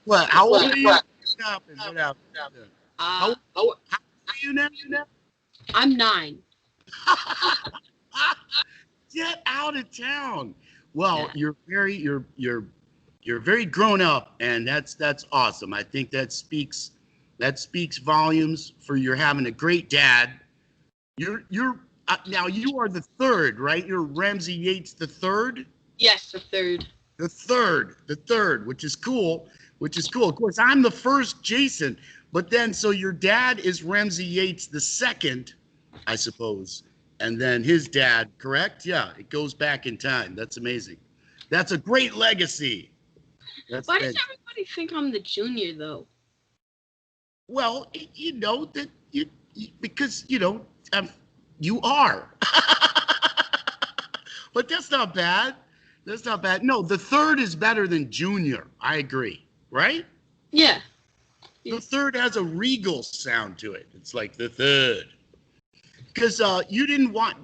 What? How old are you? What happened? What happened? Uh, How old are you now? I'm 9. Get out of town. Well, Yeah. you're very grown up, and that's awesome. I think that speaks volumes for your having a great dad. You're now you are the third, right? You're Ramsey Yates the third. Yes, the third. The third, which is cool. Which is cool. Of course, I'm the first Jason, but then so your dad is Ramsey Yates the second, I suppose, and then his dad, correct? Yeah, it goes back in time. That's amazing. That's a great legacy. That's Why does fantastic. everybody think I'm the junior, though? Well, you know that because um, you are. But that's not bad. That's not bad. No, the third is better than junior. I agree. Right? Yeah. The third has a regal sound to it. It's like the third. Because you didn't want,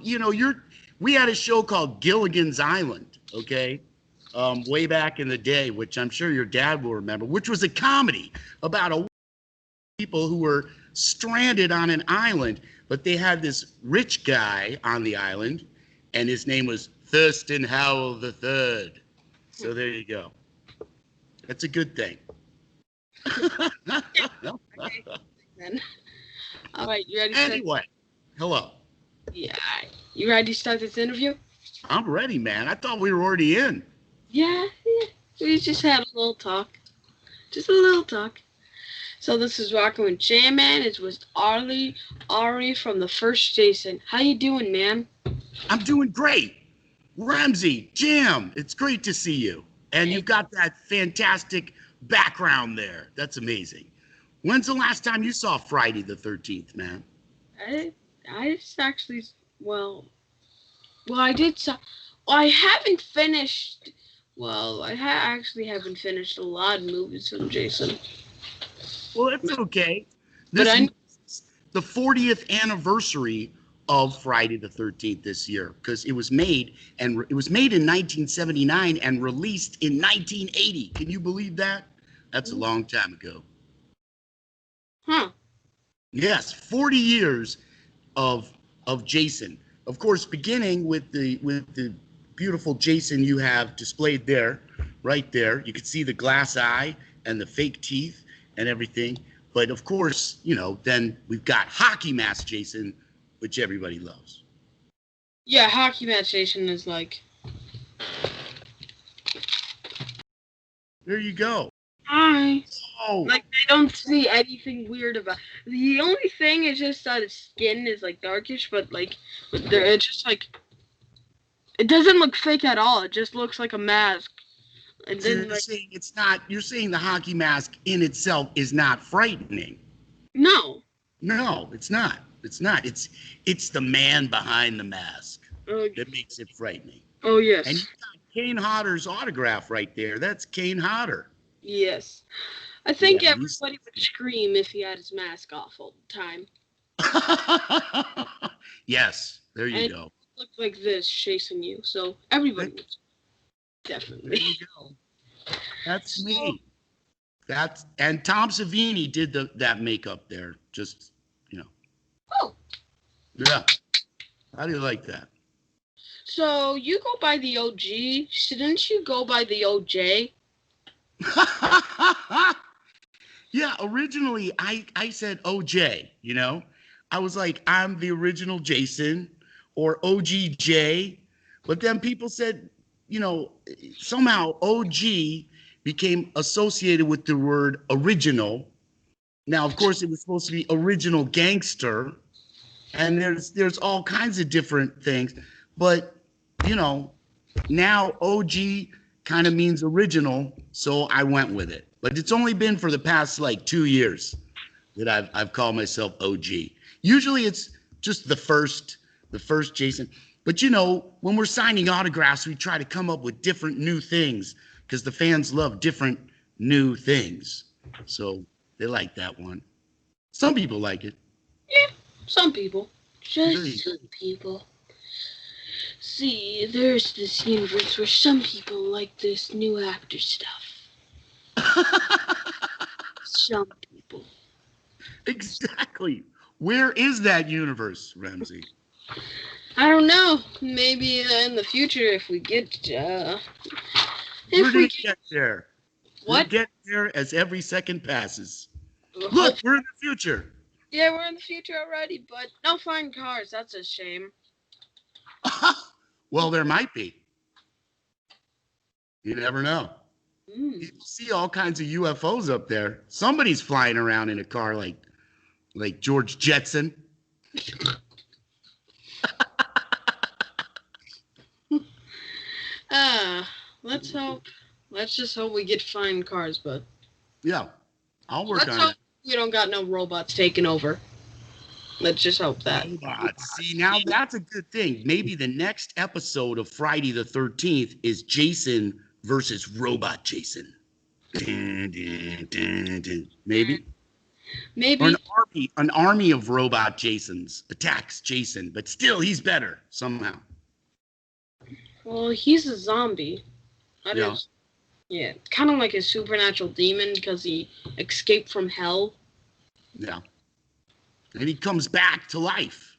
we had a show called Gilligan's Island, okay, way back in the day, which I'm sure your dad will remember, which was a comedy about a people who were stranded on an island, but they had this rich guy on the island, and his name was Thurston Howell the Third. So there you go. That's a good thing. Okay. Then. All right, you ready to start? Anyway, hello. Yeah. You ready to start this interview? I'm ready, man. I thought we were already in. Yeah. We just had a little talk. Just a little talk. So this is Rocco and J-Man. It was Ari from the first Jason. How you doing, man? I'm doing great. Ramsey, Jim, it's great to see you. And you've got that fantastic background there. That's amazing. When's the last time you saw Friday the 13th, man? I just actually, I did. I haven't finished. Actually haven't finished a lot of movies from Jason. Well, that's okay. But This is the 40th anniversary of Friday the 13th this year because it was made in 1979 and released in 1980. Can you believe that? That's a long time ago. Huh. Yes, 40 years of Jason. Of course, beginning with the beautiful Jason you have displayed there, right there. You can see the glass eye and the fake teeth and everything. But of course, then we've got Hockey Mask Jason, which everybody loves. Yeah, Hockey Match Jason is like. There you go. Hi. Oh, Like, I don't see anything weird about. The only thing is just that his skin is like darkish, but it's just like it doesn't look fake at all. It just looks like a mask. And so then you're saying it's not. You're saying the hockey mask in itself is not frightening. no. No, it's not. It's not. It's the man behind the mask that makes it frightening. Oh yes. And you got Kane Hodder's autograph right there. That's Kane Hodder. Yes. I think Yeah, everybody would scream if he had his mask off all the time. Yes, there you and go. It looked like this chasing you, so everybody would definitely. There you go. That's me. And Tom Savini did that makeup there. Just Oh. Yeah. How do you like that? So you go by the OG. Shouldn't you go by the OJ? Yeah, originally I said OJ, I was like, I'm the original Jason or OGJ. But then people said, somehow OG became associated with the word original. Now, of course, it was supposed to be original gangster. And there's all kinds of different things. But, now OG kind of means original, so I went with it. But it's only been for the past like 2 years that I've called myself OG. Usually it's just the first Jason. But when we're signing autographs, we try to come up with different new things because the fans love different new things. So they like that one. Some people like it. Yeah, some people. Just some people. See, there's this universe where some people like this new actor stuff. Jump people. Exactly. Where is that universe, Ramsey? I don't know. Maybe in the future, if we get, We're if we gonna get get there. We're what? getting there as every second passes. Hope. Look, we're in the future. Yeah, we're in the future already, but no flying cars. That's a shame. Well, there might be. You never know. Mm. You see all kinds of UFOs up there. Somebody's flying around in a car like George Jetson. Uh, let's hope. Let's just hope we get flying cars, but Yeah, I'll work let's on hope that. we don't got no robots taking over. Let's just hope that. Robots. See, now that's a good thing. Maybe the next episode of Friday the 13th is Jason versus Robot Jason. Dun, dun, dun, dun. Maybe. Or Maybe. an army of robot Jasons attacks Jason, but still he's better somehow. Well, he's a zombie. I Yeah. don't. Yeah, kind of like a supernatural demon because he escaped from hell. Yeah. And he comes back to life.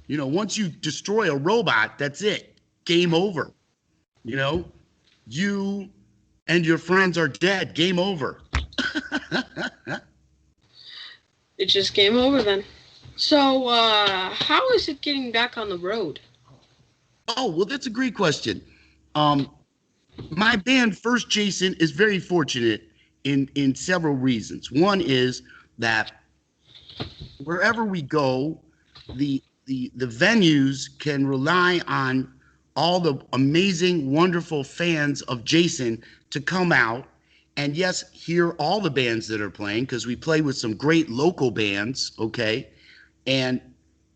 You know, once you destroy a robot, that's it. Game over. You know, you and your friends are dead. Game over. It just came over then. So, how is it getting back on the road? Oh, well, that's a great question. Um, my band, First Jason, is very fortunate in several reasons. One is that wherever we go, the venues can rely on all the amazing, wonderful fans of Jason to come out and yes, hear all the bands that are playing because we play with some great local bands, okay? And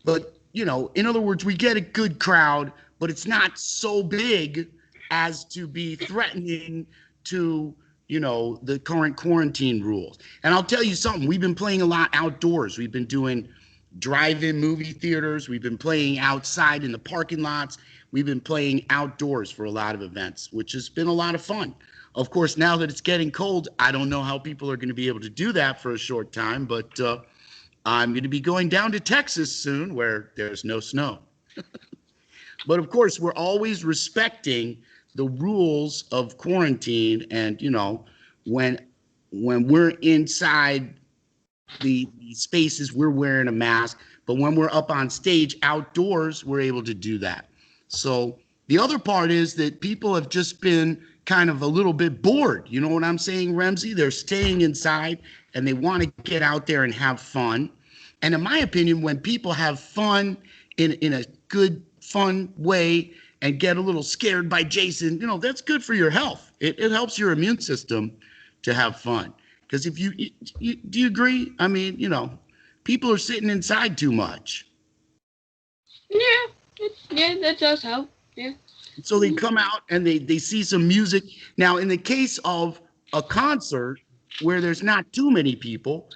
but you know, in other words, we get a good crowd, but it's not so big as to be threatening to the current quarantine rules. And I'll tell you something, we've been playing a lot outdoors. We've been doing drive-in movie theaters. We've been playing outside in the parking lots. We've been playing outdoors for a lot of events, which has been a lot of fun. Of course, now that it's getting cold, I don't know how people are going to be able to do that for a short time, but I'm going to be going down to Texas soon where there's no snow. But of course, we're always respecting the rules of quarantine. And, when we're inside the spaces, we're wearing a mask. But when we're up on stage outdoors, we're able to do that. So the other part is that people have just been kind of a little bit bored. You know what I'm saying, Ramsey? They're staying inside and they want to get out there and have fun. And in my opinion, when people have fun in a good, fun way and get a little scared by Jason, that's good for your health. It helps your immune system to have fun. Because if you do you agree? I mean, people are sitting inside too much. Yeah, that does help. Yeah. So they come out and they see some music. Now, in the case of a concert where there's not too many people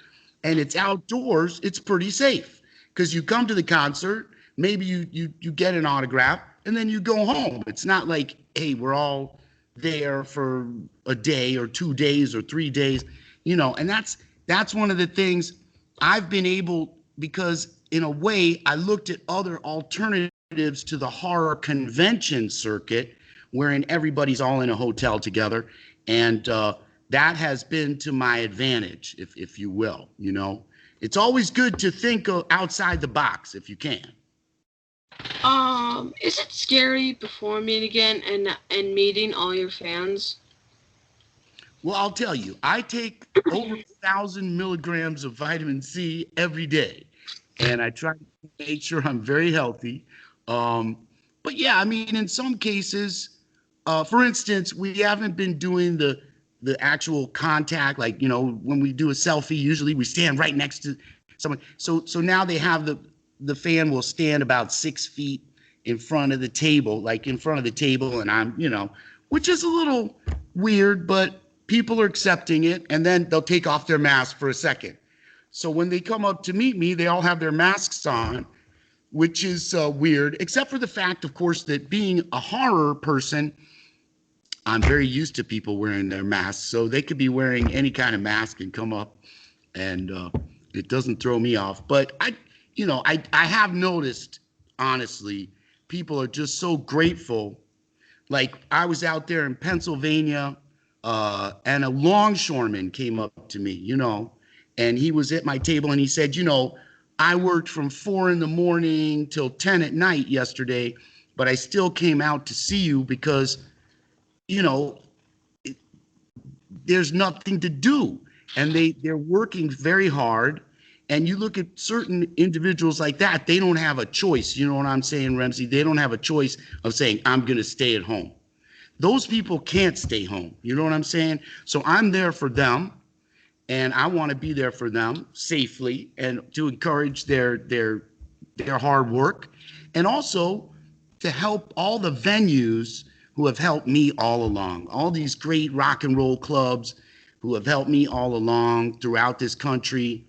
and it's outdoors, it's pretty safe because you come to the concert, maybe you get an autograph and then you go home. It's not like, hey, we're all there for a day or 2 days or 3 days, and that's one of the things I've been able, because in a way I looked at other alternatives to the horror convention circuit wherein everybody's all in a hotel together, and that has been to my advantage, if you will. It's always good to think outside the box if you can. Is it scary performing again and meeting all your fans? Well, I'll tell you, I take over 1,000 milligrams of vitamin C every day, and I try to make sure I'm very healthy. But yeah, I mean, in some cases, for instance, we haven't been doing the actual contact, like when we do a selfie, usually we stand right next to someone. So now they have the fan will stand about 6 feet in front of the table, like in front of the table, and I'm which is a little weird, but people are accepting it, and then they'll take off their mask for a second. So when they come up to meet me, they all have their masks on, which is weird, except for the fact, of course, that being a horror person, I'm very used to people wearing their masks. So they could be wearing any kind of mask and come up and it doesn't throw me off. But I have noticed, honestly, people are just so grateful. Like I was out there in Pennsylvania, and a longshoreman came up to me, and he was at my table and he said, I worked from 4 in the morning till 10 at night yesterday, but I still came out to see you because, you know, there's nothing to do. And they're working very hard. And you look at certain individuals like that, they don't have a choice. You know what I'm saying, Ramsey? They don't have a choice of saying, I'm going to stay at home. Those people can't stay home. You know what I'm saying? So I'm there for them, and I want to be there for them safely and to encourage their hard work, and also to help all the venues who have helped me all along. All these great rock and roll clubs who have helped me all along throughout this country.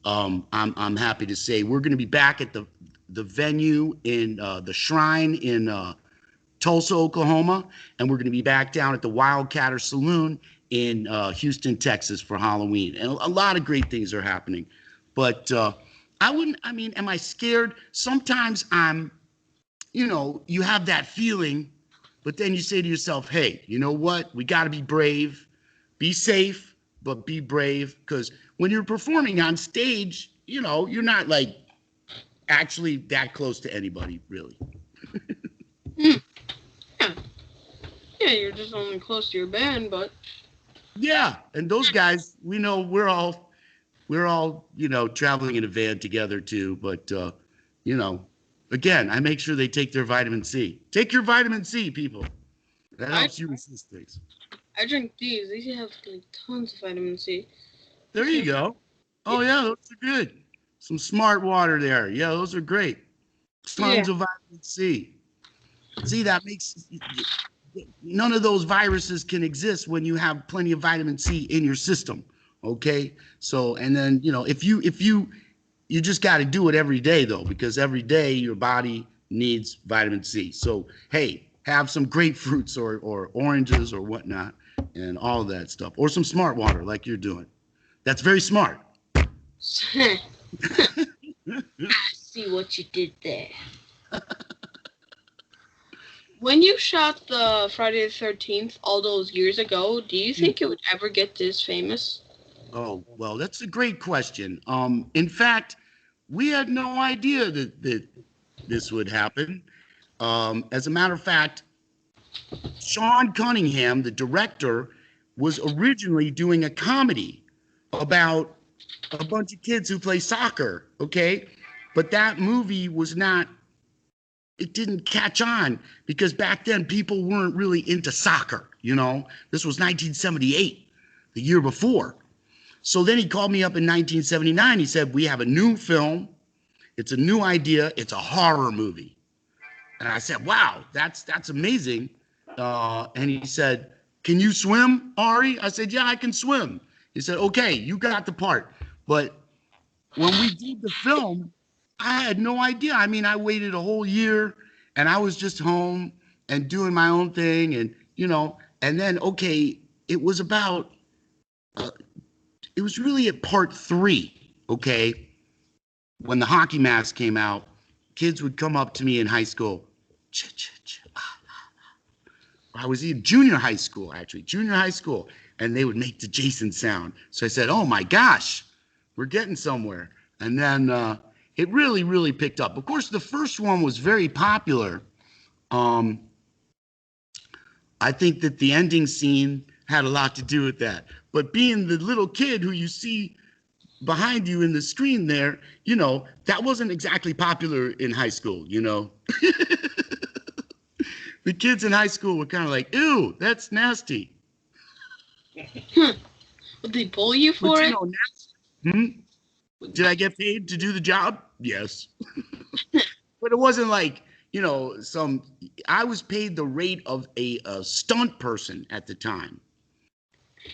I'm happy to say we're going to be back at the venue in the Shrine in Tulsa, Oklahoma, and we're going to be back down at the Wildcatter Saloon in Houston, Texas for Halloween. And a lot of great things are happening. But am I scared? Sometimes you have that feeling, but then you say to yourself, hey, you know what? We got to be brave, be safe, but be brave. Because when you're performing on stage, you're not like actually that close to anybody, really. Yeah. Yeah, you're just only close to your band, but yeah, and those guys, we know we're all traveling in a van together too. But again, I make sure they take their vitamin C. Take your vitamin C, people. That helps you resist things. I drink these. These have like tons of vitamin C. There you go. Oh yeah, those are good. Some smart water there. Yeah, those are great. Tons of vitamin C. See, that makes none of those viruses can exist when you have plenty of vitamin C in your system. Okay. So, and then, if you just got to do it every day though, because every day your body needs vitamin C. So, hey, have some grapefruits or oranges or whatnot and all of that stuff, or some smart water like you're doing. That's very smart. I see what you did there. When you shot the Friday the 13th all those years ago, do you think it would ever get this famous? Oh, well, that's a great question. In fact, we had no idea that this would happen. As a matter of fact, Sean Cunningham, the director, was originally doing a comedy about a bunch of kids who play soccer, okay? But that movie it didn't catch on because back then people weren't really into soccer, This was 1978, the year before. So then he called me up in 1979. He said, we have a new film. It's a new idea. It's a horror movie. And I said, wow, that's amazing. And he said, can you swim, Ari? I said, yeah, I can swim. He said, okay, you got the part. But when we did the film, I had no idea. I mean, I waited a whole year and I was just home and doing my own thing. And, and then, okay, it was about, it was really at part 3, okay? When the hockey mask came out, kids would come up to me in high school. I was in junior high school, and they would make the Jason sound. So I said, oh my gosh, we're getting somewhere. And then it really, really picked up. Of course, the first one was very popular. I think that the ending scene had a lot to do with that. But being the little kid who you see behind you in the screen there, that wasn't exactly popular in high school, The kids in high school were kind of like, ew, that's nasty. Would they bully you for it? Did I get paid to do the job? Yes. But it wasn't like, I was paid the rate of a stunt person at the time,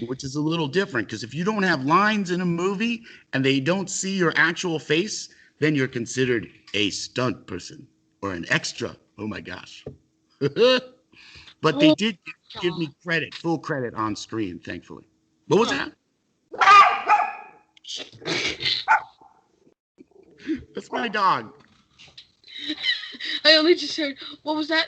which is a little different because if you don't have lines in a movie and they don't see your actual face, then you're considered a stunt person or an extra. Oh my gosh. But they did give me full credit on screen, thankfully. What was that? my dog. I only just heard, what was that?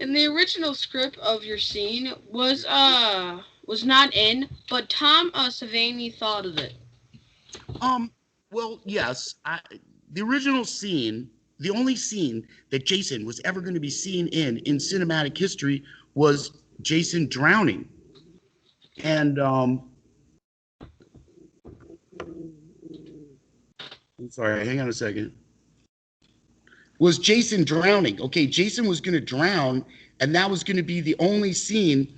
And the original script of your scene was not in, but Tom Savini thought of it. Well, yes. The original scene, the only scene that Jason was ever going to be seen in cinematic history was Jason drowning. And I'm sorry, hang on a second. Was Jason drowning? Okay, Jason was going to drown, and that was going to be the only scene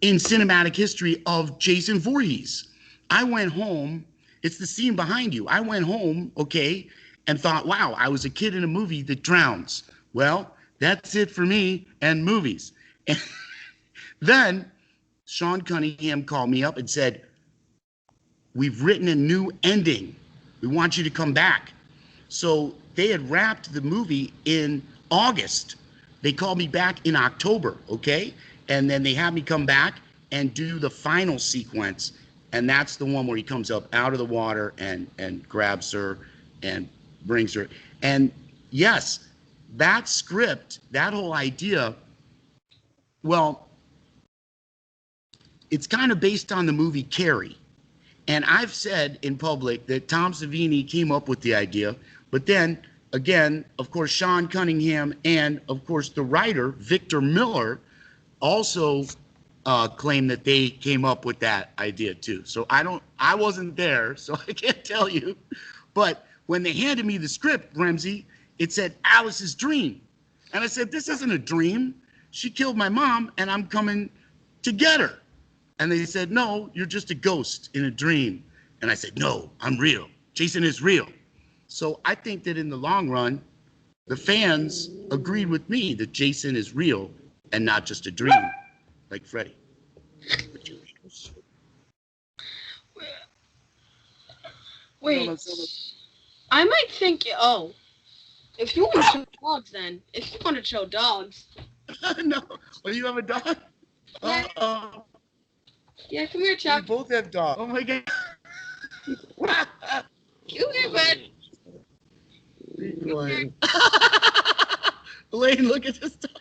in cinematic history of Jason Voorhees. I went home. It's the scene behind you. I went home, okay, and thought, wow, I was a kid in a movie that drowns. Well, that's it for me and movies. And then Sean Cunningham called me up and said, we've written a new ending. We want you to come back. So they had wrapped the movie in August. They called me back in October, okay? And then they had me come back and do the final sequence. And that's the one where he comes up out of the water and grabs her and brings her. And yes, that script, that whole idea, well, it's kind of based on the movie Carrie. And I've said in public that Tom Savini came up with the idea, but then again, of course, Sean Cunningham and of course the writer, Victor Miller, also claim that they came up with that idea too. So I wasn't there, so I can't tell you. But when they handed me the script, Ramsey, it said Alice's dream. And I said, this isn't a dream. She killed my mom and I'm coming to get her. And they said, no, you're just a ghost in a dream. And I said, no, I'm real. Jason is real. So I think that in the long run, the fans agreed with me that Jason is real and not just a dream, like Freddy. Wait, I might think, if you want to show dogs then, if you want to show dogs. No, well, you have a dog? Yeah. Yeah, come here, Chuck. We both have dogs. Oh my God. Come here, bud. Be quiet. Elaine, look at this dog.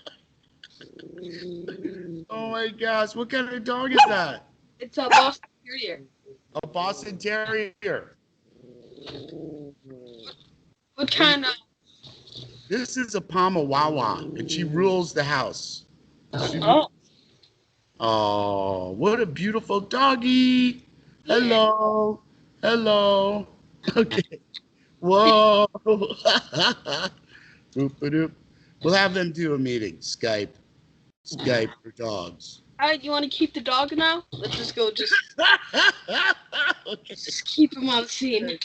Oh my gosh, what kind of dog is that? It's a Boston Terrier. A Boston Terrier. What kind of? This is a Pamawawa, and she rules the house. Oh, what a beautiful doggy. Hello. Hello. Okay. Whoa. Boop-a-doop. We'll have them do a meeting. Skype for dogs. All right, you want to keep the dog now? Let's just go. Okay. Just keep him on scene.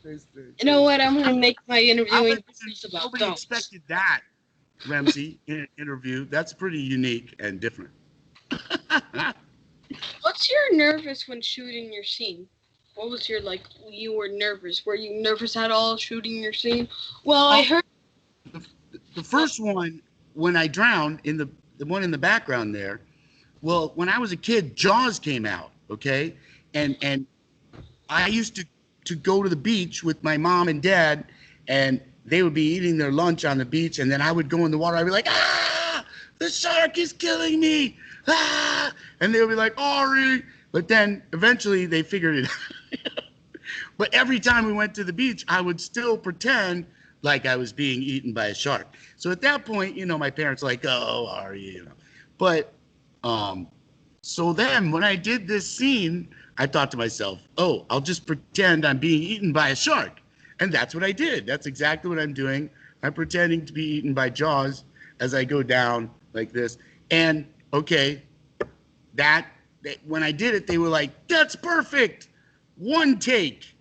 You know what? I'm gonna make my interviewing about nobody dogs. expected that, Ramsey, interview. That's pretty unique and different. What's your nervous when shooting your scene? What was your, you were nervous. Were you nervous at all shooting your scene? Well, I heard... The first one, when I drowned, in the one in the background there, well, when I was a kid, Jaws came out, okay? And I used to go to the beach with my mom and dad, and they would be eating their lunch on the beach, and then I would go in the water. I'd be like, ah, the shark is killing me. Ah! And they would be like, Ari. But then eventually they figured it out. But every time we went to the beach, I would still pretend like I was being eaten by a shark. So at that point, my parents were like, oh, Ari, But so then when I did this scene, I thought to myself, oh, I'll just pretend I'm being eaten by a shark. And that's what I did. That's exactly what I'm doing. I'm pretending to be eaten by Jaws as I go down like this. And okay, when I did it, they were like, that's perfect. One take.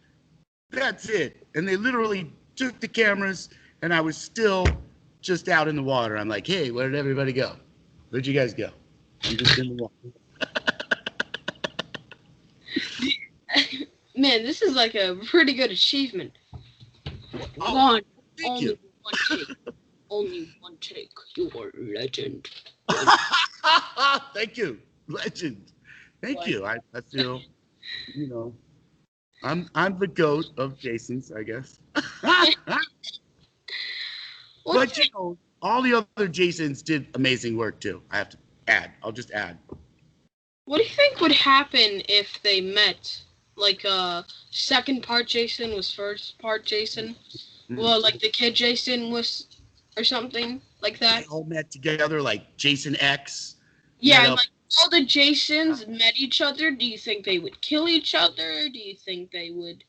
That's it. And they literally took the cameras, and I was still just out in the water. I'm like, hey, where did everybody go? Where'd you guys go? I'm just in the water. Man, this is like a pretty good achievement. Oh, thank you. One take. Only one take. You are a legend. Thank you. Legend. Thank Like, you. I feel, you know, I'm the goat of Jason's, I guess. what do But you know, all the other Jasons did amazing work too. I have to add. I'll just add. what do you think would happen if they met? Like, second part Jason was first part Jason. Mm. Well, like the kid Jason was, or something like They that. all met together like Jason X met Yeah, up. like all the Jasons met each other. Do you think they would kill each other? Do you think they would?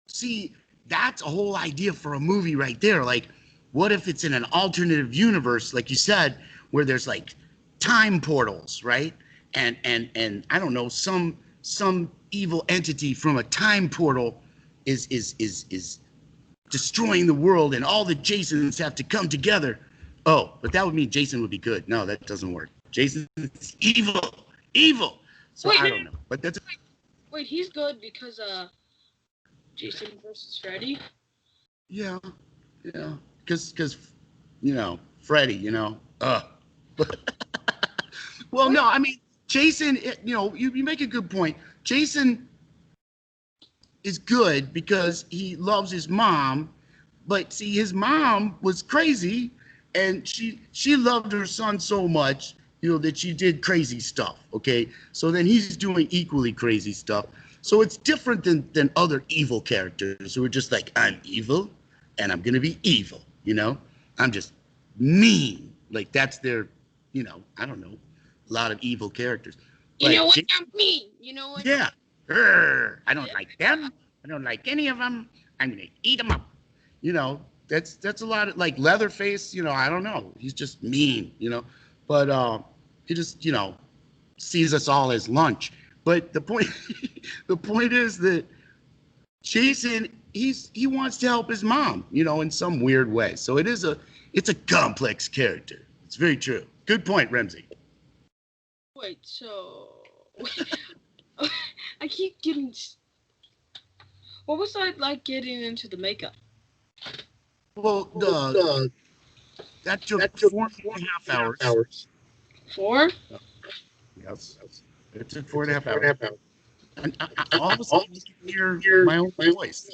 See, that's a whole idea for a movie right there. Like, what if it's in an alternative universe, like you said, where there's like time portals, right? And I don't know, some evil entity from a time portal is destroying the world, and all the Jasons have to come together. Oh, but that would mean Jason would be good. No, that doesn't work. Jason's evil, evil. So Wait, I no, don't know, but that's wait, he's good because Jason versus Freddy. yeah, yeah, because Freddy, well, What? no, I mean Jason. You make a good point. Jason is good because he loves his mom, but see, his mom was crazy, and she loved her son so much, that she did crazy stuff. Okay, so then he's doing equally crazy stuff. So it's different than other evil characters who are just like, I'm evil, and I'm gonna be evil. I'm just mean. Like that's their, I don't know, a lot of evil characters. You know But what I mean? You know what? yeah, I don't like them. I don't like any of them. I'm gonna eat them up. That's a lot of like Leatherface. I don't know. He's just mean. But he just sees us all as lunch. But the point, the point is that Jason, he wants to help his mom. In some weird way. So it's a complex character. It's very true. Good point, Ramsey. Wait, so I keep getting. What was I like getting into the makeup? Well, that took That took 4.5 hours. 4.5 hours. 4? Yes. It took four and a half Four and a hours. half hours. And all of a sudden, you can hear my own voice.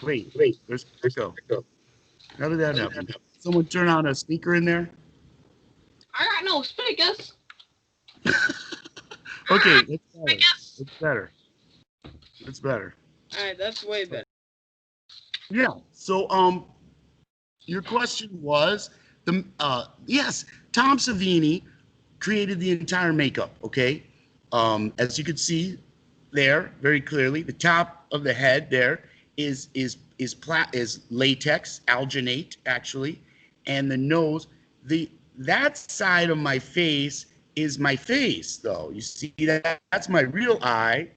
Wait, Wait, there's echo. echo. How did that happen? Someone turn on a speaker in there? I got no speakers. Okay, it's better. Speakers. It's better. It's better. Alright, that's way better. Yeah. So, your question was yes, Tom Savini created the entire makeup. Okay, as you can see there very clearly, the top of the head there is latex alginate actually, and the nose, that side of my face is my face though. You see that's my real eye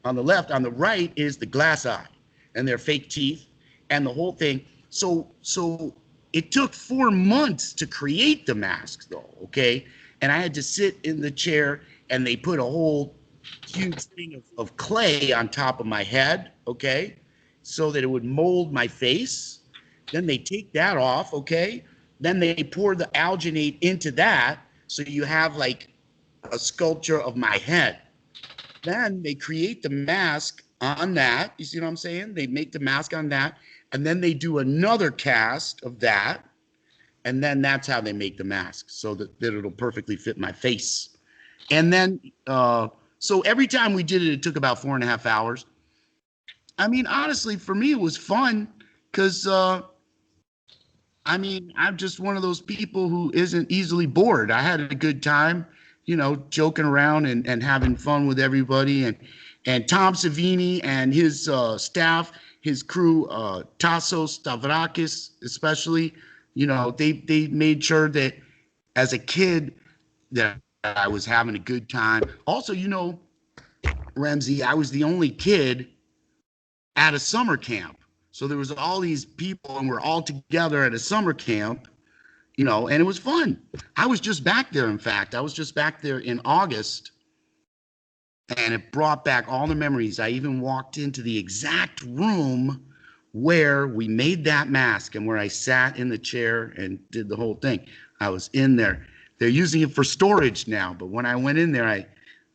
on the left. On the right is the glass eye, and they're fake teeth and the whole thing. So it took 4 months to create the masks though, okay? And I had to sit in the chair, and they put a whole huge thing of clay on top of my head, okay? So that it would mold my face. Then they take that off, okay? Then they pour the alginate into that, so you have like a sculpture of my head. Then they create the mask on that. You see what I'm saying? They make the mask on that, and then they do another cast of that, and then that's how they make the mask, so that it'll perfectly fit my face. And then, so every time we did it, it took about 4.5 hours. I mean, honestly, for me, it was fun because, I mean, I'm just one of those people who isn't easily bored. I had a good time, joking around and having fun with everybody. And Tom Savini and his staff, his crew, Tasso Stavrakis especially, they made sure that as a kid that I was having a good time. Also, Ramsey, I was the only kid at a summer camp. So there was all these people, and we're all together at a summer camp, and it was fun. I was just back there. In fact, I was just back there in August, and it brought back all the memories. I even walked into the exact room where we made that mask and where I sat in the chair and did the whole thing. I was in there. They're using it for storage now. But when I went in there,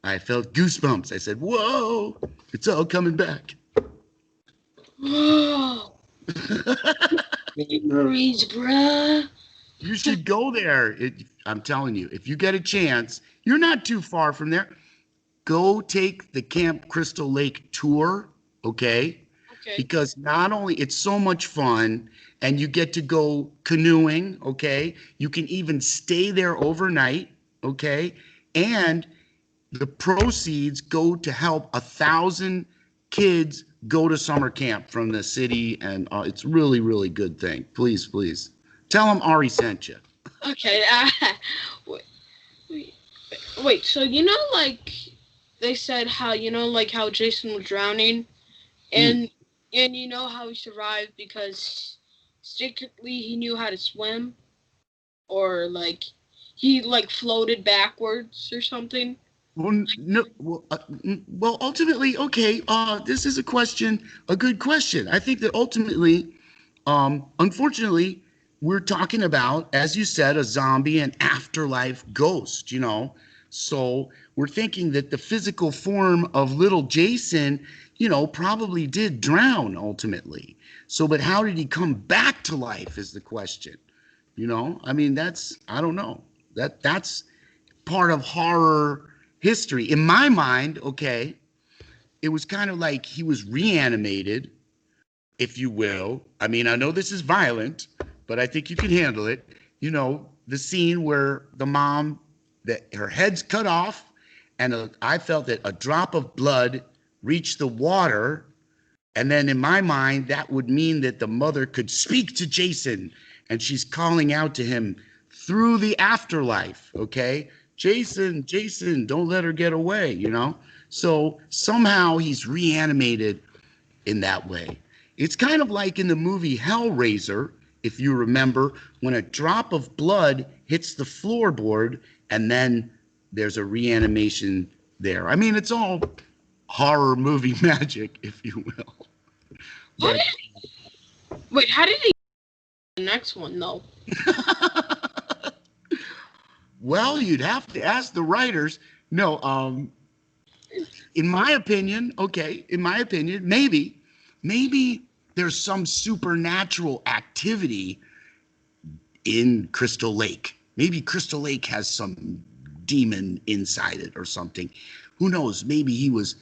I felt goosebumps. I said, "Whoa, it's all coming back." Whoa. Memories, bruh. You should go there. I'm telling you, if you get a chance, you're not too far from there. Go take the Camp Crystal Lake tour, okay? Okay. Because not only it's so much fun and you get to go canoeing, okay? You can even stay there overnight, okay? And the proceeds go to help 1,000 kids go to summer camp from the city, and it's really, really good thing. Please, please tell them Ari sent you. Okay. Wait, wait, wait. So like they said how like how Jason was drowning, and how he survived because secretly he knew how to swim, or like he like floated backwards or something. Well, no, well, ultimately, okay. This is a good question. I think that ultimately, unfortunately, we're talking about, as you said, a zombie and afterlife ghost. So we're thinking that the physical form of little Jason, probably did drown ultimately. So, but how did he come back to life is the question. I mean, I don't know. That's part of horror history. In my mind, okay, it was kind of like he was reanimated, if you will. I mean, I know this is violent, but I think you can handle it. The scene where the mom, that her head's cut off, and I felt that a drop of blood reached the water. And then in my mind, that would mean that the mother could speak to Jason and she's calling out to him through the afterlife, okay? Jason, Jason, don't let her get away. So somehow he's reanimated in that way. It's kind of like in the movie Hellraiser, if you remember, when a drop of blood hits the floorboard and then there's a reanimation there. I mean, it's all horror movie magic, if you will. But, wait, how did he the next one though? Well, you'd have to ask the writers. No, in my opinion, maybe there's some supernatural activity in Crystal Lake. Maybe Crystal Lake has some demon inside it or something. Who knows? Maybe he was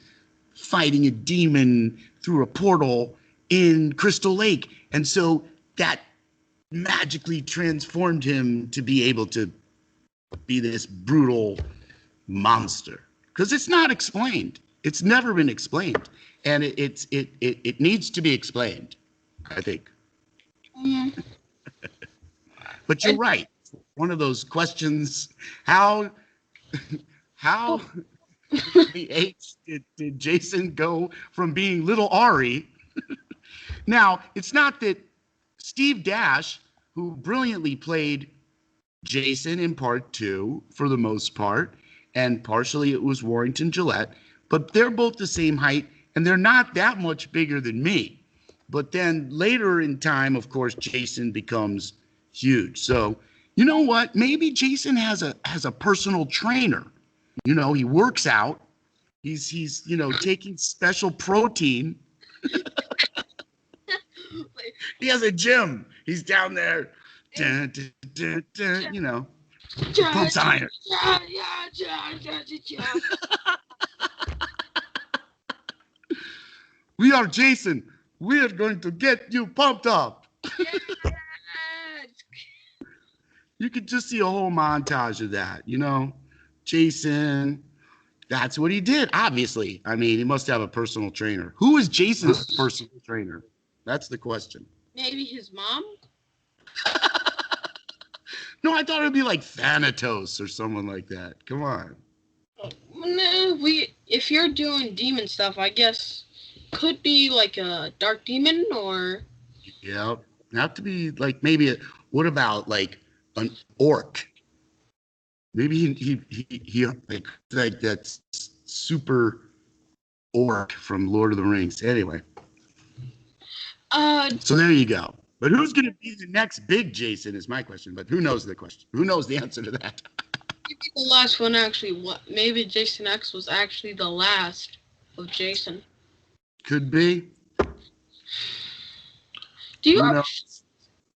fighting a demon through a portal in Crystal Lake. And so that magically transformed him to be able to be this brutal monster. Because it's not explained. It's never been explained. And it needs to be explained, I think. Mm. But you're right. One of those questions, how the H did Jason go from being little Ari? Now, it's not that Steve Dash, who brilliantly played Jason in part 2 for the most part, and partially it was Warrington Gillette, but they're both the same height and they're not that much bigger than me. But then later in time, of course, Jason becomes huge. So, you know what? Maybe Jason has a personal trainer. He works out. He's taking special protein. He has a gym. He's down there. Pumps iron. We are Jason. We are going to get you pumped up. You could just see a whole montage of that, Jason. That's what he did, obviously. I mean, he must have a personal trainer. Who is Jason's personal trainer? That's the question. Maybe his mom? No, I thought it would be like Thanatos or someone like that. Come on. No, if you're doing demon stuff, I guess could be like a dark demon or. Yeah, have to be like maybe. What about like an orc? Maybe he like that super orc from Lord of the Rings. Anyway. So there you go. But who's going to be the next big Jason is my question. But who knows the question? Who knows the answer to that? Maybe the last one actually. What? Maybe Jason X was actually the last of Jason. Could be. Do you Who ever? knows?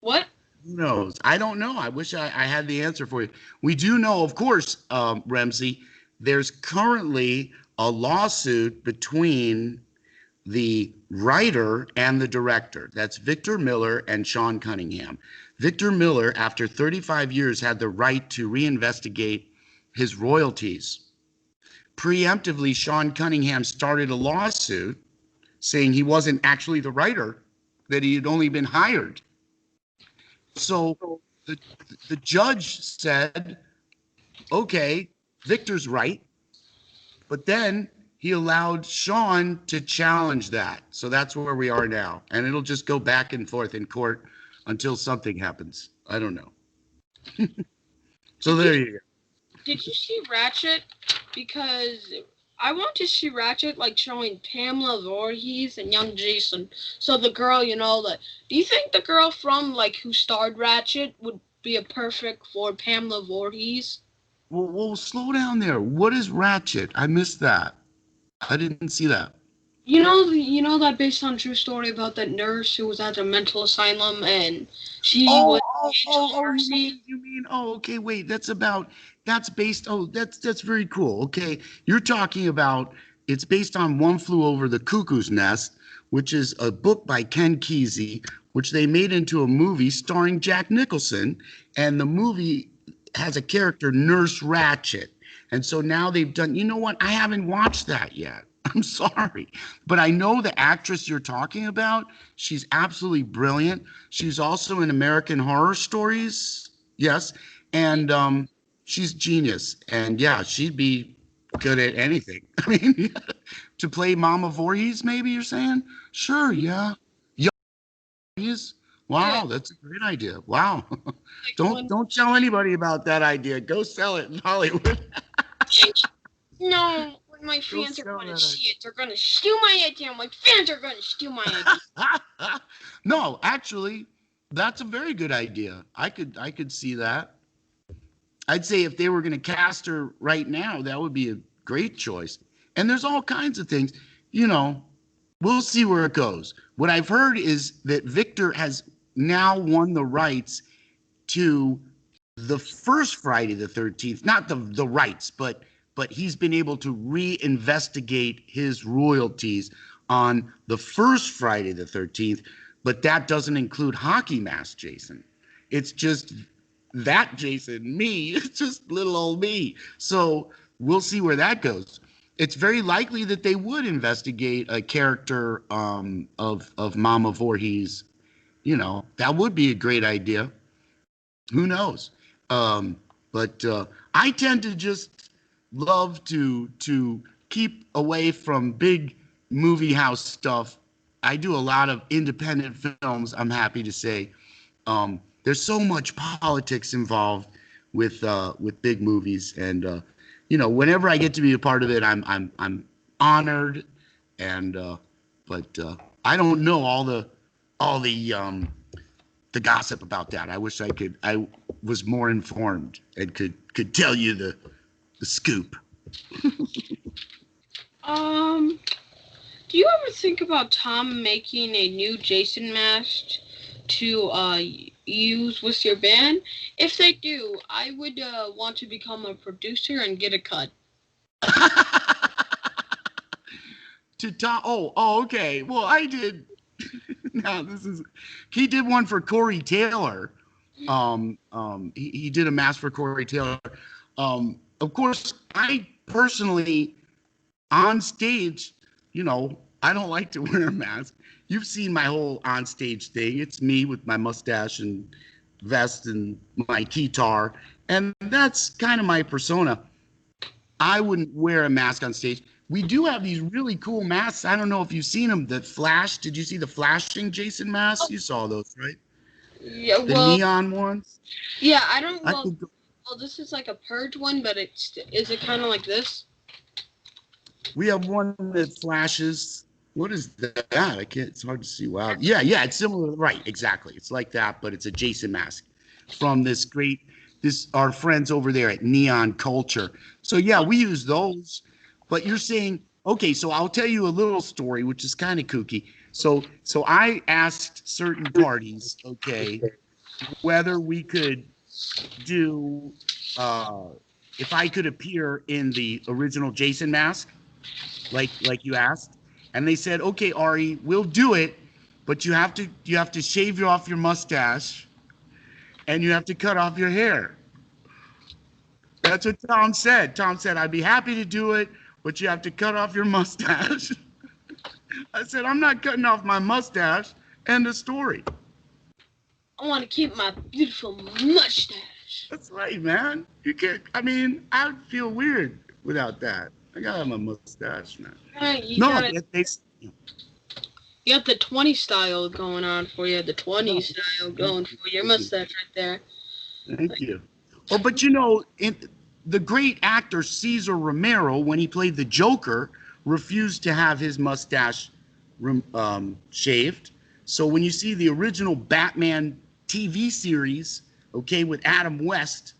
What? Who knows? I don't know. I wish I had the answer for you. We do know, of course, Ramsey, there's currently a lawsuit between the writer and the director. That's Victor Miller and Sean Cunningham. Victor Miller, after 35 years, had the right to reinvestigate his royalties. Preemptively, Sean Cunningham started a lawsuit saying he wasn't actually the writer, that he had only been hired. So the, the judge said, okay, Victor's right. But then he allowed Sean to challenge that. So that's where we are now. And it'll just go back and forth in court until something happens. I don't know. So there you go. Did you see Ratchet? Because I want to see Ratchet like showing Pamela Voorhees and young Jason. So the girl, do you think the girl from like who starred Ratchet would be a perfect for Pamela Voorhees? Well, slow down there. What is Ratchet? I missed that. I didn't see that. You know that based on true story about that nurse who was at a mental asylum and she was Angel Mercy. Okay, wait, that's very cool. Okay, you're talking about, it's based on One Flew Over the Cuckoo's Nest, which is a book by Ken Kesey, which they made into a movie starring Jack Nicholson, and the movie has a character, Nurse Ratchet. And so now they've done, you know what? I haven't watched that yet. I'm sorry. But I know the actress you're talking about. She's absolutely brilliant. She's also in American Horror Stories. Yes. And she's genius. And yeah, she'd be good at anything. I mean, to play Mama Voorhees, maybe you're saying? Sure, yeah. Yeah, Voorhees. Yeah, Wow, that's a great idea. Wow. like Don't when don't tell anybody about that idea. Go sell it in Hollywood. no, when my Go fans are sell going to that see it, they're going to steal my idea. My fans are going to steal my idea. idea. No, actually, that's a very good idea. I could see that. I'd say if they were going to cast her right now, that would be a great choice. And there's all kinds of things, you know, we'll see where it goes. What I've heard is that Victor has now won the rights to the first Friday the 13th, not the rights, but he's been able to reinvestigate his royalties on the first Friday the 13th, but that doesn't include Hockey Mask Jason. It's just that Jason, me, it's just little old me. So we'll see where that goes. It's very likely that they would investigate a character of Mama Voorhees. You know, that would be a great idea. Who knows? But I tend to just love to keep away from big movie house stuff. I do a lot of independent films. I'm happy to say there's so much politics involved with big movies, and you know, whenever I get to be a part of it, I'm honored, and but I don't know all the gossip about that. I wish I was more informed and could tell you the scoop. Um, do you ever think about Tom making a new Jason mask to use with your band? If they do, I would want to become a producer and get a cut. To Tom, okay. Well, I did. Now he did one for Corey Taylor. He did a mask for Corey Taylor. Of course, I personally on stage, you know, I don't like to wear a mask. You've seen my whole on stage thing. It's me with my mustache and vest and my guitar, and that's kind of my persona. I wouldn't wear a mask on stage. We do have these really cool masks. I don't know if you've seen them. The Flash. Did you see the flashing Jason masks? You saw those, right? Yeah, The well, neon ones. yeah, I don't. I Well, could go, well, this is like a purge one, but is it kind of like this? we have one that flashes. What is that? I can't. It's hard to see. Wow. Yeah, yeah. It's similar. Right. Exactly. It's like that, but it's a Jason mask from this great our friends over there at Neon Culture. So yeah, we use those. But you're saying, okay, so I'll tell you a little story, which is kind of kooky. So I asked certain parties, okay, whether we could do uh if I could appear in the original Jason mask, like you asked, and they said, okay, Ari, we'll do it, but you have to shave off your mustache and you have to cut off your hair. That's what Tom said. Tom said, I'd be happy to do it, but you have to cut off your mustache. I said, I'm not cutting off my mustache. End of story. I want to keep my beautiful mustache. That's right, man. You can't, I mean, I'd feel weird without that. I gotta have my mustache, man. You No, gotta, they, you got the 20 style going on for you. The 20 style going for your mustache right there. thank you. Oh, but you know, the great actor Cesar Romero, when he played the Joker, refused to have his mustache shaved. So when you see the original Batman TV series, okay, with Adam West,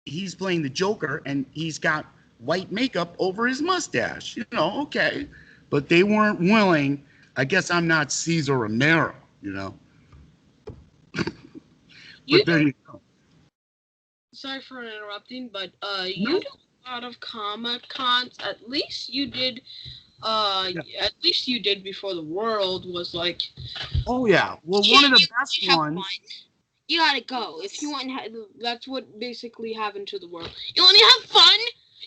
he's playing the Joker and he's got white makeup over his mustache. You know, okay. But they weren't willing. I guess I'm not Cesar Romero, you know. But there you go. Sorry for interrupting, but No. you do a lot of Comic Cons. At least you did. At least you did before the world was like. Oh yeah. Well, one of the best ones. Fun. You gotta go if you want. That's what basically happened to the world. You want to have fun?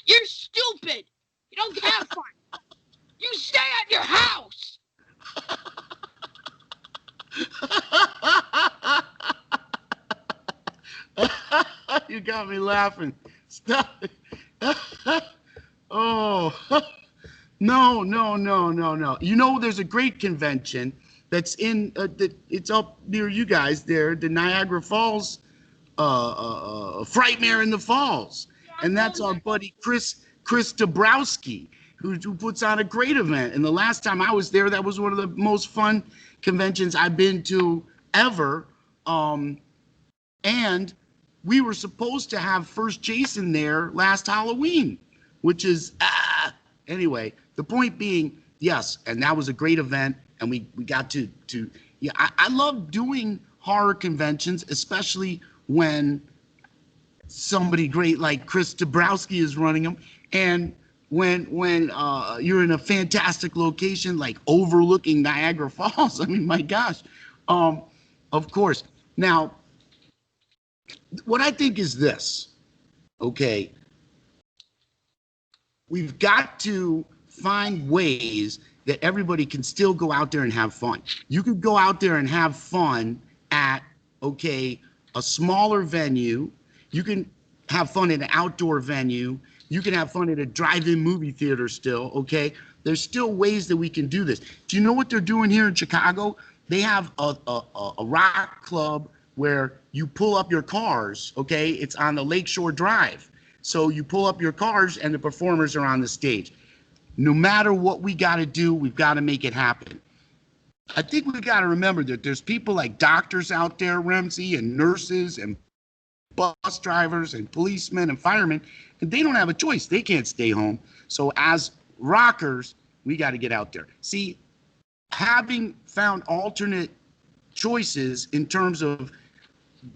You're stupid. You don't have fun. You stay at your house. You got me laughing. Stop. Oh. No, no, no, no, no. You know, there's a great convention that's it's up near you guys there, the Niagara Falls, Frightmare in the Falls. And that's our buddy Chris Dabrowski, who puts on a great event. And the last time I was there, that was one of the most fun conventions I've been to ever. And we were supposed to have First Jason there last Halloween, which is anyway. The point being, yes, and that was a great event, and we got to yeah. I love doing horror conventions, especially when somebody great like Chris Dabrowski is running them, and when you're in a fantastic location like overlooking Niagara Falls. I mean, my gosh, of course. Now, what I think is this, okay, we've got to find ways that everybody can still go out there and have fun. You could go out there and have fun at, okay, a smaller venue. You can have fun at an outdoor venue. You can have fun at a drive-in movie theater still, okay? There's still ways that we can do this. Do you know what they're doing here in Chicago? They have a rock club where you pull up your cars, okay? It's on the Lakeshore Drive. So you pull up your cars and the performers are on the stage. No matter what we got to do, we've got to make it happen. I think we got to remember that there's people like doctors out there, Ramsey, and nurses and bus drivers and policemen and firemen, and they don't have a choice. They can't stay home. So as rockers, we got to get out there. See, having found alternate choices in terms of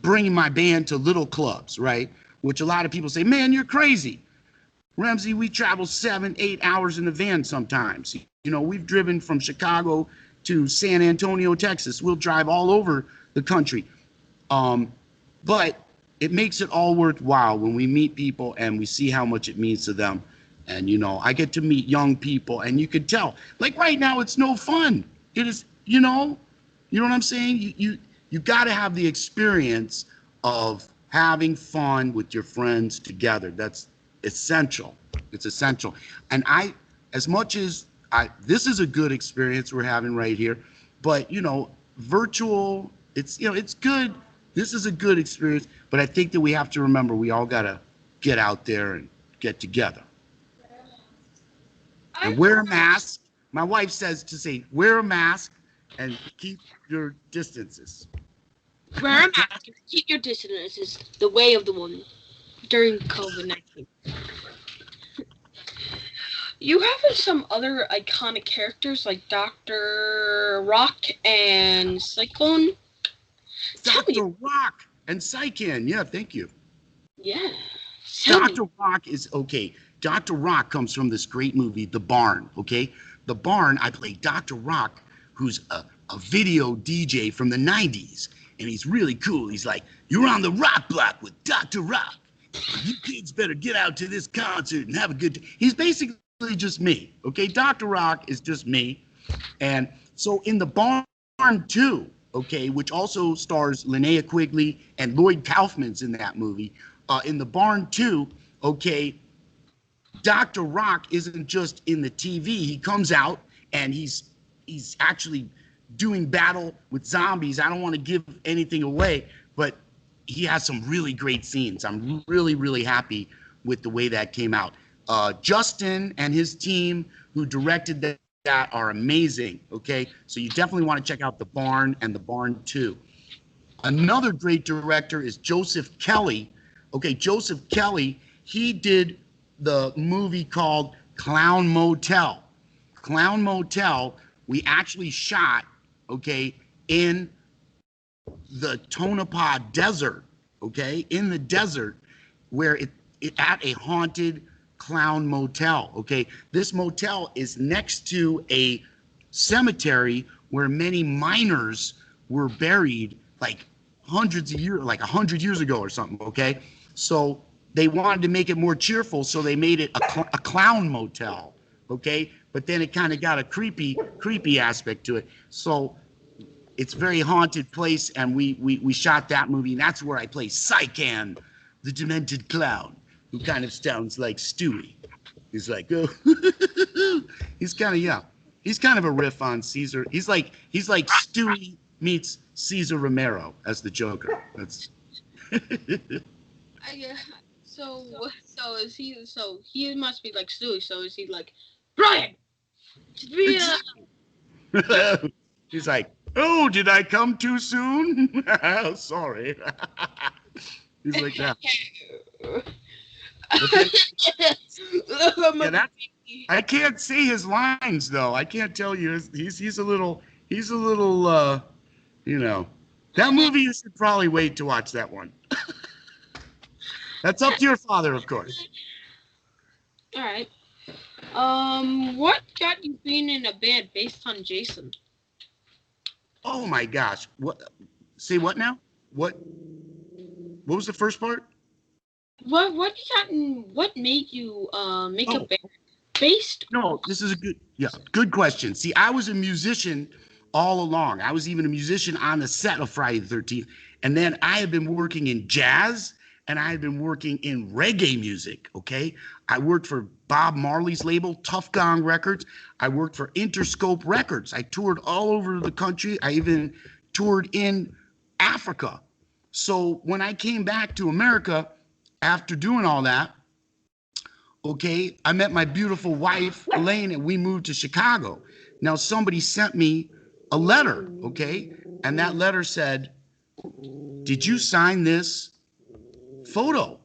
bringing my band to little clubs, right? Which a lot of people say, man, you're crazy. Ramsey, we travel 7-8 hours in the van sometimes. You know, we've driven from Chicago to San Antonio, Texas. We'll drive all over the country. But it makes it all worthwhile when we meet people and we see how much it means to them. And, you know, I get to meet young people and you could tell, like right now, it's no fun. It is, you know what I'm saying? You got to have the experience of having fun with your friends together. That's essential. It's essential. And as much as this is a good experience we're having right here, but you know, virtual, it's, you know, it's good. This is a good experience, but I think that we have to remember we all got to get out there and get together. And wear a mask. My wife says to say, wear a mask and keep your distances. Wear a mask and keep your distance. This is the way of the woman during COVID-19. You have some other iconic characters like Dr. Rock and Cyclone. Tell me. Dr. Rock and Psycan. Yeah, thank you. Yeah. Tell me. Dr. Rock is okay. Dr. Rock comes from this great movie, The Barn. Okay. The Barn, I play Dr. Rock, who's a video DJ from the 90s. And he's really cool. He's like, you're on the rock block with Dr. Rock. You kids better get out to this concert and have a good time. He's basically just me. Okay. Dr. Rock is just me. And so in The Barn 2, okay, which also stars Linnea Quigley and Lloyd Kaufman's in that movie. In The Barn 2, okay, Dr. Rock isn't just in the TV. He comes out and he's actually doing battle with zombies. I don't want to give anything away, but he has some really great scenes. I'm really, really happy with the way that came out. Justin and his team who directed that are amazing, okay? So you definitely want to check out The Barn and The Barn 2. Another great director is Joseph Kelly. Okay, Joseph Kelly, he did the movie called Clown Motel. Clown Motel, we actually shot, okay, in the Tonopah Desert, okay, in the desert where it at a haunted clown motel, okay? This motel is next to a cemetery where many miners were buried like hundreds of years, like 100 years ago or something, okay? So they wanted to make it more cheerful, so they made it a clown motel, okay? But then it kind of got a creepy aspect to it. So it's a very haunted place, and we shot that movie, and that's where I play Psycan, the demented clown, who kind of sounds like Stewie. He's like, oh, he's kind of, yeah, he's kind of a riff on Caesar. He's like Stewie meets Caesar Romero as the Joker. That's. So is he? So he must be like Stewie. So is he like Brian? He's like, oh, did I come too soon? Sorry. He's like that. Yeah, I can't see his lines though. I can't tell you. He's a little. You know, that movie. You should probably wait to watch that one. That's up to your father, of course. All right. What got you being in a band based on Jason? Oh my gosh! What? Say what now? What was the first part? What made you make a band based? No, this is a good question. See, I was a musician all along. I was even a musician on the set of Friday the 13th, and then I had been working in jazz and I had been working in reggae music. Okay, I worked for Bob Marley's label, Tough Gong Records. I worked for Interscope Records. I toured all over the country. I even toured in Africa. So when I came back to America after doing all that, okay, I met my beautiful wife, Elaine, and we moved to Chicago. Now, somebody sent me a letter, okay? And that letter said, did you sign this photo?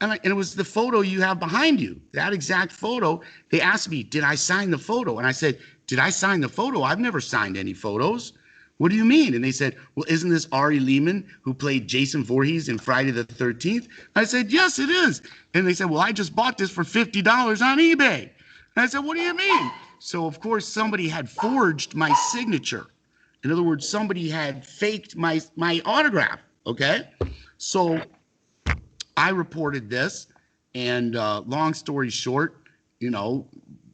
And it was the photo you have behind you, that exact photo. They asked me, did I sign the photo? And I said, did I sign the photo? I've never signed any photos. What do you mean? And they said, well, isn't this Ari Lehman who played Jason Voorhees in Friday the 13th? I said, yes, it is. And they said, well, I just bought this for $50 on eBay. And I said, what do you mean? So, of course, somebody had forged my signature. In other words, somebody had faked my autograph, okay? So I reported this, and long story short,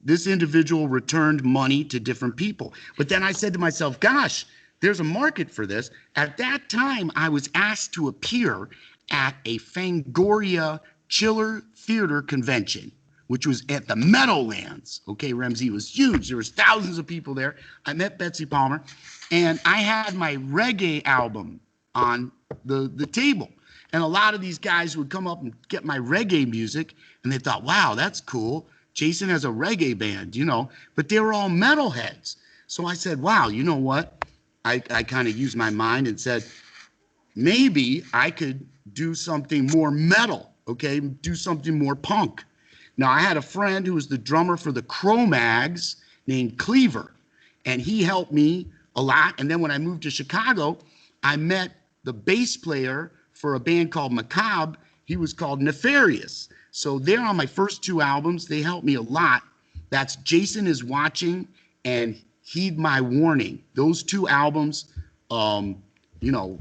this individual returned money to different people. But then I said to myself, gosh, there's a market for this. At that time, I was asked to appear at a Fangoria Chiller Theater convention, which was at the Meadowlands. Okay, Ramsey, was huge. There was thousands of people there. I met Betsy Palmer, and I had my reggae album on the table. And a lot of these guys would come up and get my reggae music, and they thought, wow, that's cool. Jason has a reggae band, but they were all metalheads. So I said, wow, you know what? I kind of used my mind and said, maybe I could do something more metal, okay? Do something more punk. Now, I had a friend who was the drummer for the Cro-Mags named Cleaver, and he helped me a lot. And then when I moved to Chicago, I met the bass player for a band called Macabre. He was called Nefarious. So they're on my first two albums. They helped me a lot. That's Jason Is Watching and Heed My Warning. Those two albums, you know,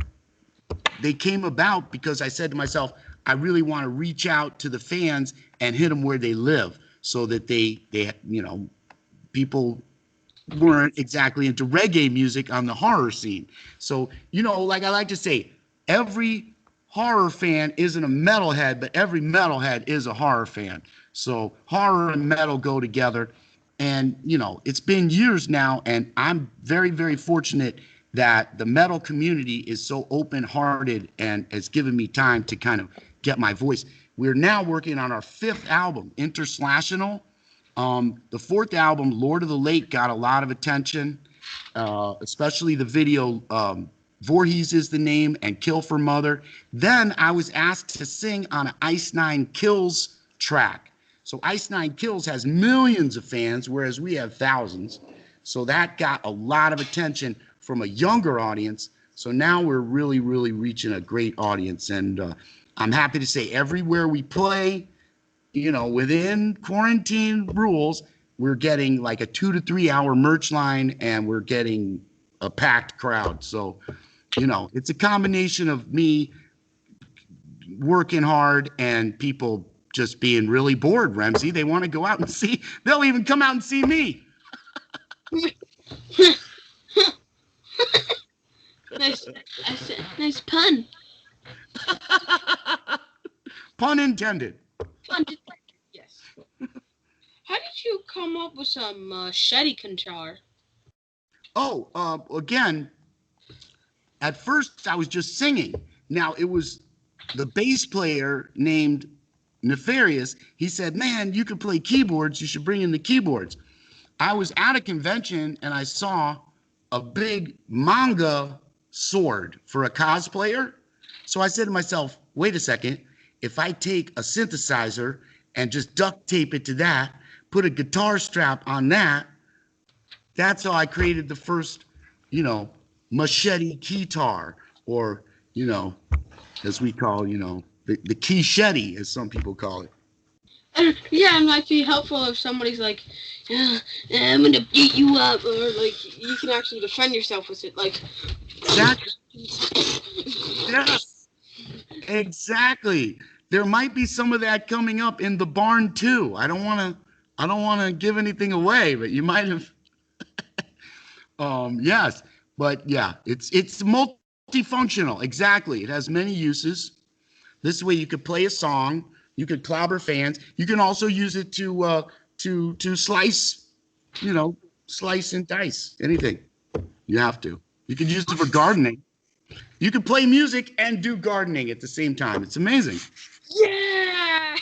they came about because I said to myself, I really want to reach out to the fans and hit them where they live, so that they people weren't exactly into reggae music on the horror scene. So, like I like to say, every horror fan isn't a metalhead, but every metalhead is a horror fan. So horror and metal go together. And, it's been years now, and I'm very, very fortunate that the metal community is so open-hearted and has given me time to kind of get my voice. We're now working on our fifth album, Interslational. The fourth album, Lord of the Lake, got a lot of attention, especially the video, Voorhees is the name, and Kill for Mother. Then I was asked to sing on an Ice Nine Kills track. So Ice Nine Kills has millions of fans, whereas we have thousands. So that got a lot of attention from a younger audience. So now we're really, really reaching a great audience. And I'm happy to say everywhere we play, within quarantine rules, we're getting like a 2 to 3 hour merch line, and we're getting a packed crowd. So, it's a combination of me working hard and people just being really bored, Remzi. They want to go out and see. They'll even come out and see me. Nice pun. Pun intended. Yes. How did you come up with some machete guitar? Again, at first I was just singing. Now it was the bass player named Nefarious. He said, man, you could play keyboards. You should bring in the keyboards. I was at a convention and I saw a big manga sword for a cosplayer. So I said to myself, wait a second. If I take a synthesizer and just duct tape it to that, put a guitar strap on that, that's how I created the first, machete keytar, or, as we call, the key-shetty, as some people call it. Yeah, it might be helpful if somebody's like, I'm going to beat you up, or like you can actually defend yourself with it. Like, exactly. Yes, exactly. There might be some of that coming up in the barn too. I don't want to give anything away, but you might have. Yes, but yeah, it's multifunctional. Exactly. It has many uses. This way you could play a song, you could clobber fans. You can also use it to slice, slice and dice anything. You have to. You could use it for gardening. You could play music and do gardening at the same time. It's amazing. Yeah,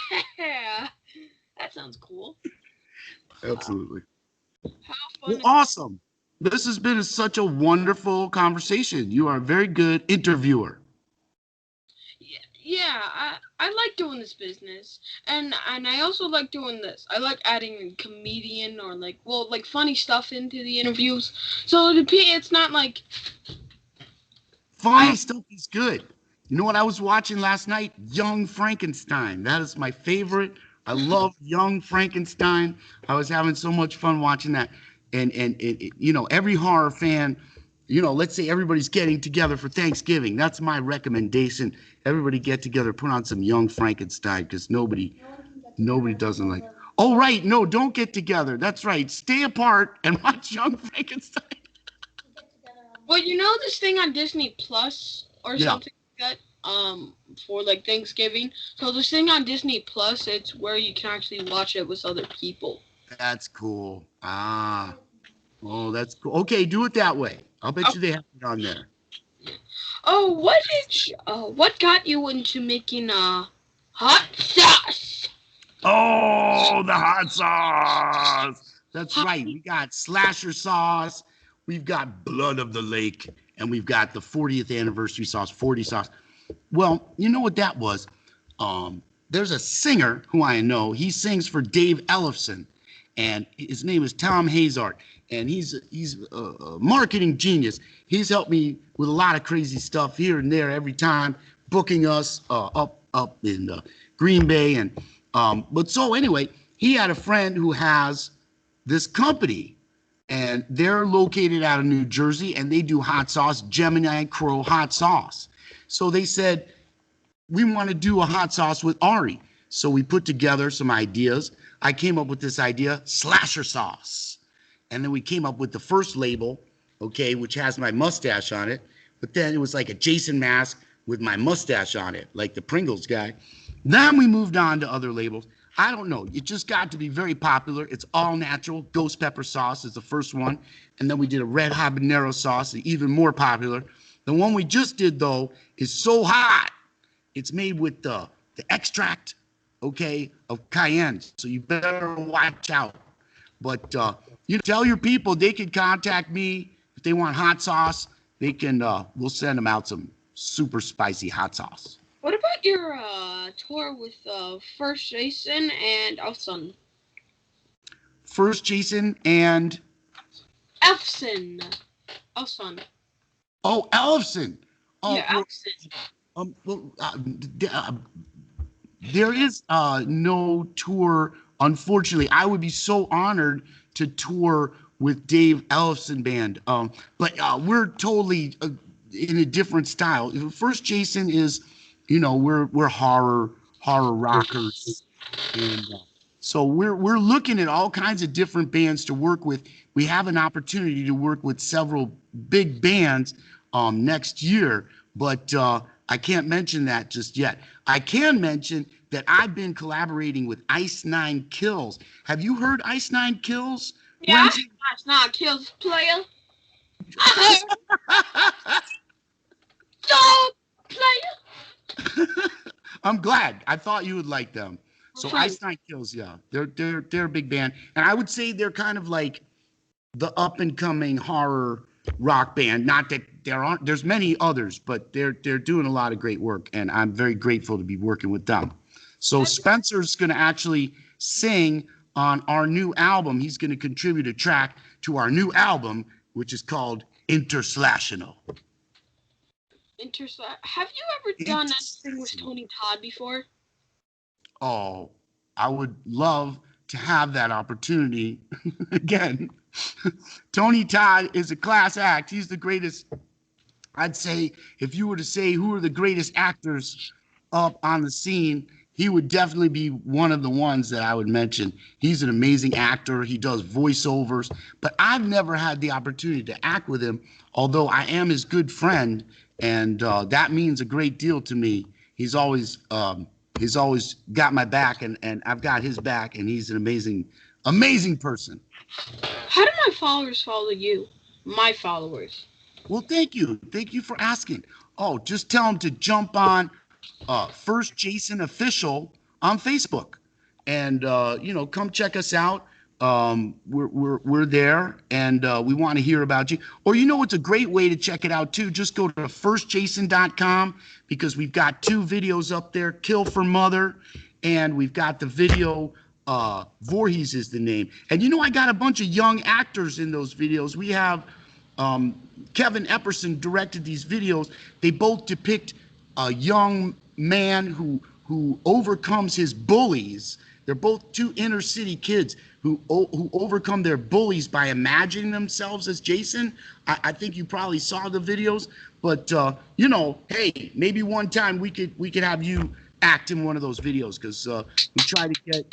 that sounds cool. Absolutely. How fun! Well, awesome. This has been such a wonderful conversation. You are a very good interviewer. Yeah, I like doing this business, and I also like doing this. I like adding a comedian or like funny stuff into the interviews. So it's not like funny stuff is good. You know what I was watching last night? Young Frankenstein. That is my favorite. I love Young Frankenstein. I was having so much fun watching that. And every horror fan, let's say everybody's getting together for Thanksgiving. That's my recommendation. Everybody get together, put on some Young Frankenstein, because nobody doesn't like. Oh, right. No, don't get together. That's right. Stay apart and watch Young Frankenstein. Well, this thing on Disney Plus or something like that, for like Thanksgiving. So this thing on Disney Plus, it's where you can actually watch it with other people. That's cool. Ah. Oh, that's cool. Okay, do it that way. I'll bet you they have it on there. Oh, what got you into making hot sauce? Oh, the hot sauce. That's right. We got slasher sauce. We've got blood of the lake. and we've got the 40th anniversary sauce, 40 sauce. Well, you know what that was? There's a singer who I know. He sings for Dave Ellefson, and his name is Tom Hazard, and he's a marketing genius. He's helped me with a lot of crazy stuff here and there every time, booking us up in Green Bay, and but so anyway, he had a friend who has this company, and they're located out of New Jersey, and they do hot sauce, Gemini Crow hot sauce. So they said, we want to do a hot sauce with Ari. So we put together some ideas. I came up with this idea, slasher sauce. And then we came up with the first label, okay, which has my mustache on it. But then it was like a Jason mask with my mustache on it, like the Pringles guy. Then we moved on to other labels. I don't know. It just got to be very popular. It's all natural. Ghost pepper sauce is the first one. And then we did a red habanero sauce, even more popular. The one we just did, though, is so hot. It's made with the extract, okay, of cayenne. So you better watch out. But you tell your people they can contact me if they want hot sauce. They can. We'll send them out some super spicy hot sauce. What about your tour with First Jason and Elfson? First Jason and Elfson. Elfson. Oh, Ellefson. Oh, Yeah, Elfson. There is no tour. Unfortunately, I would be so honored to tour with Dave Ellefson Band. But we're totally in a different style. First Jason is, we're horror rockers, and so we're looking at all kinds of different bands to work with. We have an opportunity to work with several big bands next year, but I can't mention that just yet. I can mention that I've been collaborating with Ice Nine Kills. Have you heard Ice Nine Kills? Yeah, Ice Nine Kills player. Dog player. I'm glad. I thought you would like them. So Ice Nine Kills, yeah, they're a big band, and I would say they're kind of like the up and coming horror rock band. Not that there's many others, but they're doing a lot of great work, and I'm very grateful to be working with them. So Spencer's going to actually sing on our new album. He's going to contribute a track to our new album, which is called Interslational. Have you ever done anything with Tony Todd before? Oh, I would love to have that opportunity again. Tony Todd is a class act. He's the greatest. I'd say if you were to say who are the greatest actors up on the scene, he would definitely be one of the ones that I would mention. He's an amazing actor. He does voiceovers, but I've never had the opportunity to act with him, although I am his good friend, and that means a great deal to me. He's always got my back, and I've got his back, and he's an amazing person. How do my followers follow you? My followers. Well, thank you. Thank you for asking. Oh, just tell them to jump on First Jason Official on Facebook, and come check us out. We're there, and we want to hear about you. Or it's a great way to check it out too. Just go to firstjason.com, because we've got 2 videos up there, Kill for Mother, and we've got the video Voorhees is the name. And I got a bunch of young actors in those videos. We have Kevin Epperson directed these videos. They both depict a young man who overcomes his bullies. They're both 2 inner city kids who overcome their bullies by imagining themselves as Jason. I think you probably saw the videos, but hey, maybe one time we could have you act in one of those videos, because we try to get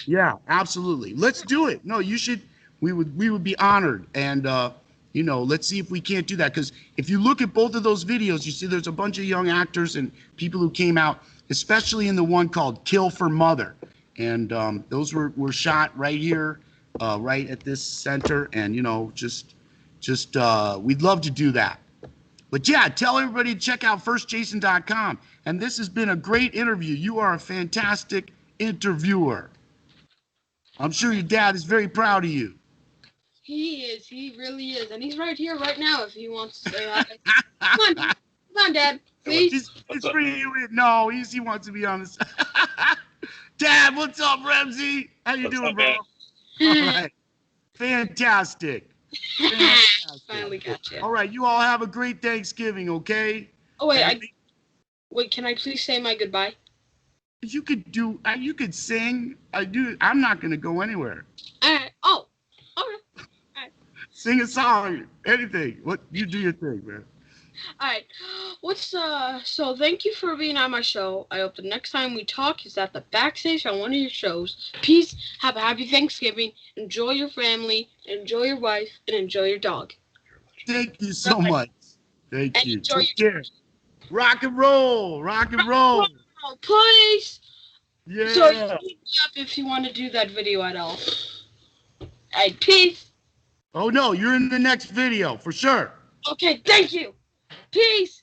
yeah, absolutely, let's do it. No, you should. We would be honored, and let's see if we can't do that, because if you look at both of those videos, you see there's a bunch of young actors and people who came out, especially in the one called Kill for Mother, and those were shot right here, right at this center, and just we'd love to do that. But yeah, tell everybody to check out firstjason.com. And this has been a great interview. You are a fantastic interviewer. I'm sure your dad is very proud of you. He is. He really is. And he's right here right now if he wants to say hi. Come on, Dad. Come on, Dad. Please. He's free. No, he wants to be on this. Dad, what's up, Ramsey? How you doing, bro? All right. Fantastic. Finally got you. All right, you all have a great Thanksgiving, okay? Oh, wait, can I please say my goodbye? You could sing. I'm not going to go anywhere. All right. Oh, okay. Sing a song, anything. You do your thing, man. All right. So thank you for being on my show. I hope the next time we talk is at the backstage on one of your shows. Peace. Have a happy Thanksgiving. Enjoy your family. Enjoy your wife. And enjoy your dog. Thank you so much. Thank you. Enjoy Take care. Rock and roll. Rock and roll. Oh, please. Yeah. So you hit me up if you want to do that video at all. All right. Peace. Oh, no. You're in the next video for sure. Okay. Thank you. Peace.